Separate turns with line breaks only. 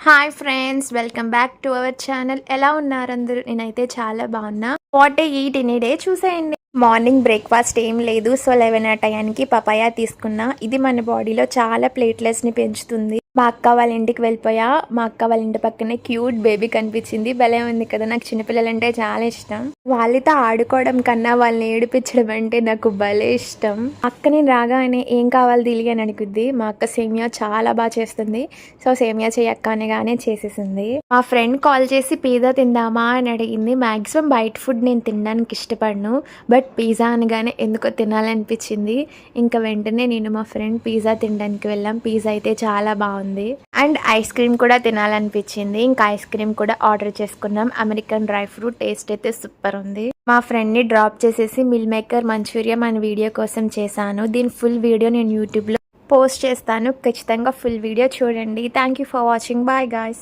Hi friends, welcome back to our channel. ఎలా ఉన్నారు అందరూ? నేనైతే చాలా బాగున్నా. వాట్ ఈట్ ఇన్ డే చూసేయండి. మార్నింగ్ బ్రేక్ఫాస్ట్ ఏం లేదు, సో 11 ఆ టయానికి పపాయా తీసుకున్నా. ఇది మన బాడీలో చాలా ప్లేట్లెట్స్ని పెంచుతుంది. మా అక్క వాళ్ళ ఇంటికి వెళ్ళిపోయా. మా అక్క వాళ్ళ ఇంటి పక్కనే క్యూట్ బేబీ కనిపించింది. భలే ఉంది కదా, నాకు చిన్నపిల్లలంటే చాలా ఇష్టం. వాళ్ళతో ఆడుకోవడం కన్నా వాళ్ళని ఏడిపించడం అంటే నాకు భలే ఇష్టం. అక్క నేను రాగానే ఏం కావాలి దిలి అని అడుగుద్ది. మా అక్క సేమియా చాలా బాగా చేస్తుంది. సో సేమియా చేయక్క అనగానే చేసేసింది. మా ఫ్రెండ్ కాల్ చేసి పిజ్జా తిందామా అని అడిగింది. మాక్సిమం బయట ఫుడ్ నేను తినడానికి ఇష్టపడను, బట్ పిజ్జా అనగానే ఎందుకో తినాలనిపించింది. ఇంకా వెంటనే నేను మా ఫ్రెండ్ పిజ్జా తినడానికి వెళ్ళాం. పిజ్జా అయితే చాలా బాగుంది అండ్ ఐస్ క్రీమ్ కూడా తినాలనిపించింది. ఇంకా ఐస్ క్రీమ్ కూడా ఆర్డర్ చేసుకున్నాం. అమెరికన్ డ్రై ఫ్రూట్ టేస్ట్ అయితే సూపర్ ఉంది. మా ఫ్రెండ్ ని డ్రాప్ చేసేసి మిల్ మేకర్ మంచూరియా అనే వీడియో కోసం చేశాను. దీని ఫుల్ వీడియో నేను యూట్యూబ్ లో పోస్ట్ చేస్తాను. ఖచ్చితంగా ఫుల్ వీడియో చూడండి. Thank you for watching. Bye guys.